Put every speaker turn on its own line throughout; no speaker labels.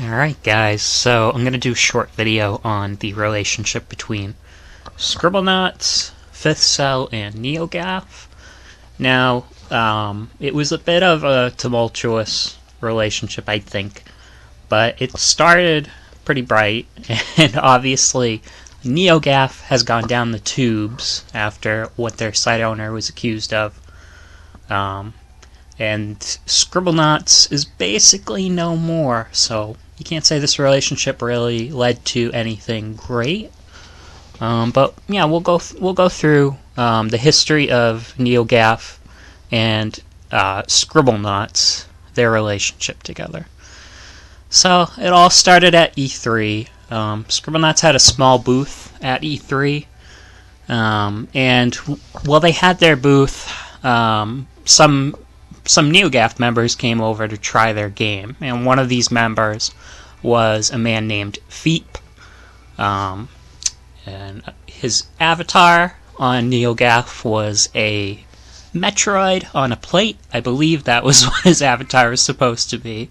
Alright guys, so I'm going to do a short video on the relationship between Scribblenauts, 5th Cell, and NeoGAF. Now, it was a bit of a tumultuous relationship, I think, but it started pretty bright, and obviously NeoGAF has gone down the tubes after what their site owner was accused of. And Scribblenauts is basically no more, so you can't say this relationship really led to anything great. But yeah, we'll go through the history of NeoGAF and Scribblenauts, their relationship together. So it all started at E3. Scribblenauts had a small booth at E3, and while they had their booth, some NeoGAF members came over to try their game, and one of these members was a man named Feep, and his avatar on NeoGAF was a Metroid on a plate. I believe that was what his avatar was supposed to be.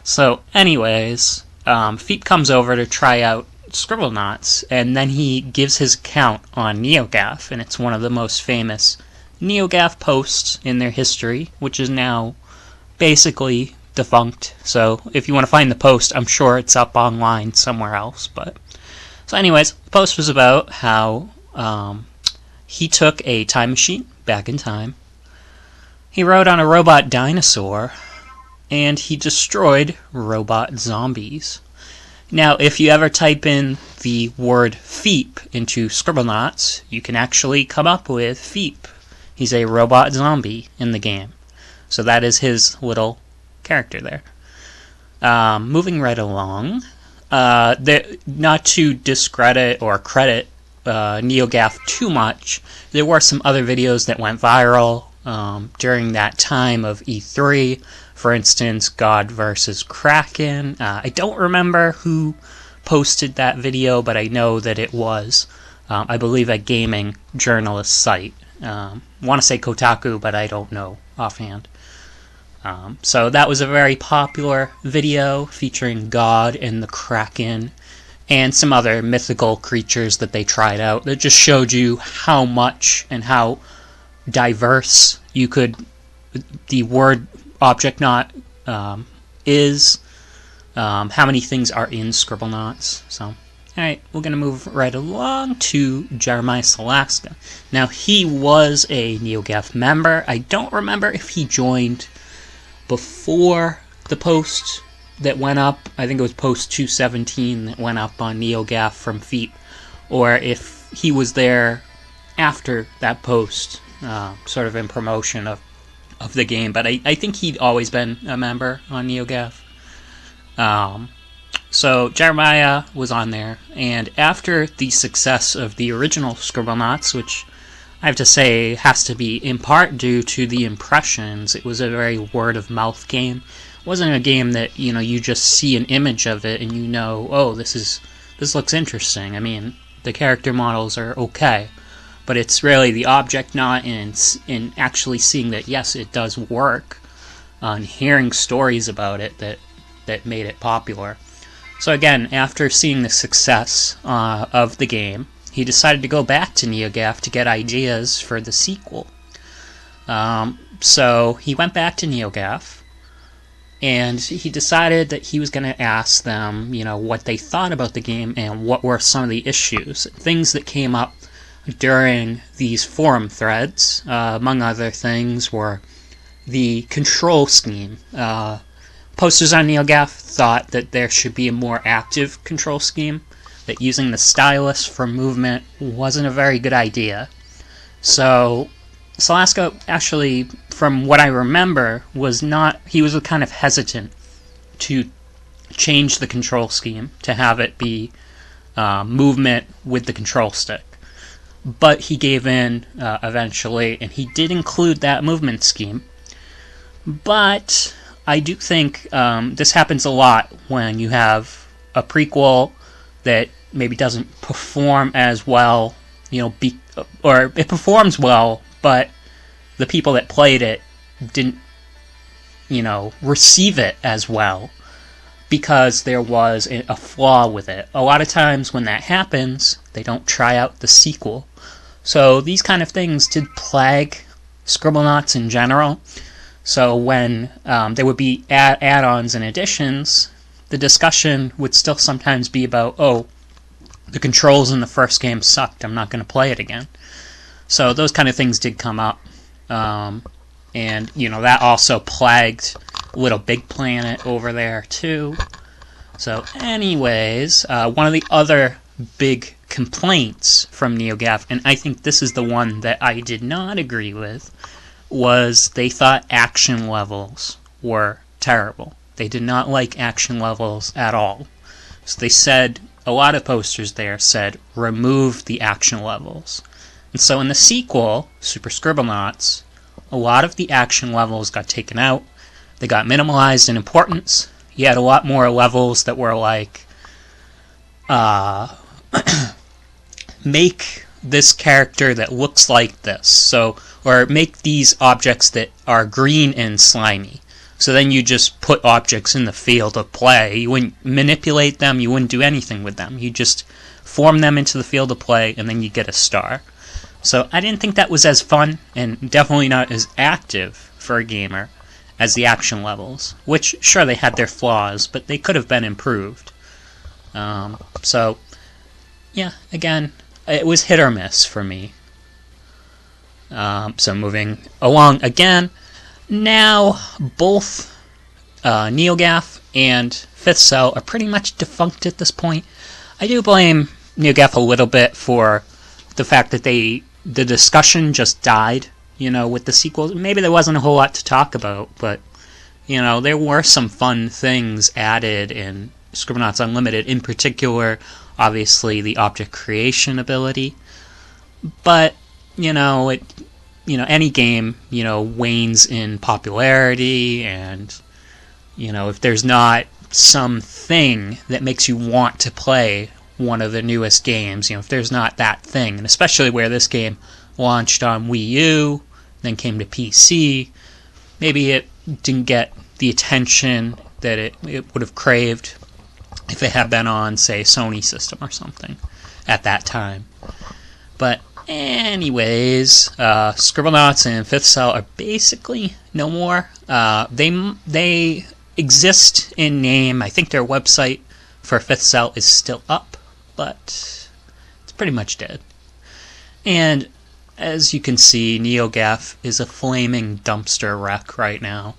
So anyways, Feep comes over to try out Scribblenauts, and then he gives his account on NeoGAF, and it's one of the most famous NeoGAF posts in their history, which is now basically defunct. So if you want to find the post, I'm sure it's up online somewhere else. But so anyways, the post was about how he took a time machine back in time. He rode on a robot dinosaur, and he destroyed robot zombies. Now, if you ever type in the word Feep into Scribblenauts, you can actually come up with Feep. He's a robot zombie in the game. So that is his little character there. Moving right along, not to discredit or credit NeoGAF too much, there were some other videos that went viral during that time of E3. For instance, God vs. Kraken. I don't remember who posted that video, but I know that it was, I believe, a gaming journalist site. Want to say Kotaku, but I don't know offhand. So that was a very popular video featuring God and the Kraken and some other mythical creatures that they tried out that just showed you how much and how diverse you could, the word object not is, how many things are in Scribblenauts. So alright, we're going to move right along to Jeremiah Salaska. Now, he was a NeoGAF member. I don't remember if he joined before the post that went up. I think it was post 217 that went up on NeoGAF from Feep, or if he was there after that post, sort of in promotion of the game. But I think he'd always been a member on NeoGAF. So Jeremiah was on there, and after the success of the original Scribblenauts, which I have to say has to be in part due to the impressions, it was a very word-of-mouth game. It wasn't a game that, you just see an image of it and you know, oh, this looks interesting. I mean, the character models are okay, but it's really the object not in actually seeing that, yes, it does work, and hearing stories about it that made it popular. So again, after seeing the success of the game, he decided to go back to NeoGAF to get ideas for the sequel. So he went back to NeoGAF, and he decided that he was going to ask them, what they thought about the game and what were some of the issues, things that came up during these forum threads. Among other things were the control scheme. Posters on NeoGAF thought that there should be a more active control scheme, that using the stylus for movement wasn't a very good idea. So Salaska actually, from what I remember, he was kind of hesitant to change the control scheme to have it be movement with the control stick. But he gave in eventually, and he did include that movement scheme. But I do think this happens a lot when you have a prequel that maybe doesn't perform as well, or it performs well, but the people that played it didn't, receive it as well. because there was a flaw with it. A lot of times when that happens, they don't try out the sequel. So these kind of things did plague Scribblenauts in general. So when there would be add-ons and additions, the discussion would still sometimes be about, oh, the controls in the first game sucked, I'm not going to play it again. So those kind of things did come up. And, you know, that also plagued Little Big Planet over there, too. So, anyways, one of the other big complaints from NeoGAF, and I think this is the one that I did not agree with, was they thought action levels were terrible. They did not like action levels at all. So they said, a lot of posters there said, remove the action levels. And so in the sequel, Super Scribblenauts, a lot of the action levels got taken out. They got minimalized in importance. You had a lot more levels that were like, make this character that looks like this. So, or make these objects that are green and slimy. So then you just put objects in the field of play. You wouldn't manipulate them. You wouldn't do anything with them. You just form them into the field of play, and then you get a star. So I didn't think that was as fun, and definitely not as active for a gamer as the action levels. Which, sure, they had their flaws, but they could have been improved. So, yeah, again, it was hit or miss for me. So moving along again. Now, both NeoGAF and Fifth Cell are pretty much defunct at this point. I do blame NeoGAF a little bit for the fact that the discussion just died, you know, with the sequels. Maybe there wasn't a whole lot to talk about, but, you know, there were some fun things added in Scribblenauts Unlimited, in particular, obviously, the object creation ability. But, you know, any game, you know, wanes in popularity, and, you know, if there's not something that makes you want to play one of the newest games, you know, if there's not that thing, and especially where this game launched on Wii U, then came to PC, maybe it didn't get the attention that it would have craved if it had been on, say, Sony system or something at that time. But anyways, Scribblenauts and Fifth Cell are basically no more. They exist in name. I think their website for Fifth Cell is still up, but it's pretty much dead. And as you can see, NeoGAF is a flaming dumpster wreck right now.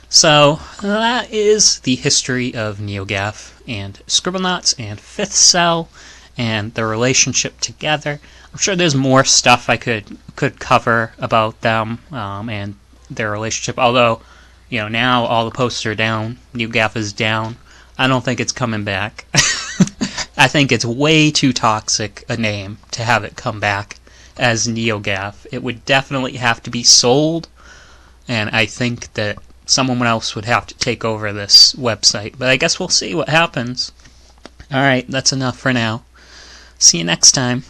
So that is the history of NeoGAF and Scribblenauts and Fifth Cell and their relationship together. I'm sure there's more stuff I could cover about them and their relationship. Although, you know, now all the posts are down. NeoGAF is down. I don't think it's coming back. I think it's way too toxic a name to have it come back as NeoGAF. It would definitely have to be sold, and I think that someone else would have to take over this website. But I guess we'll see what happens. Alright, that's enough for now. See you next time.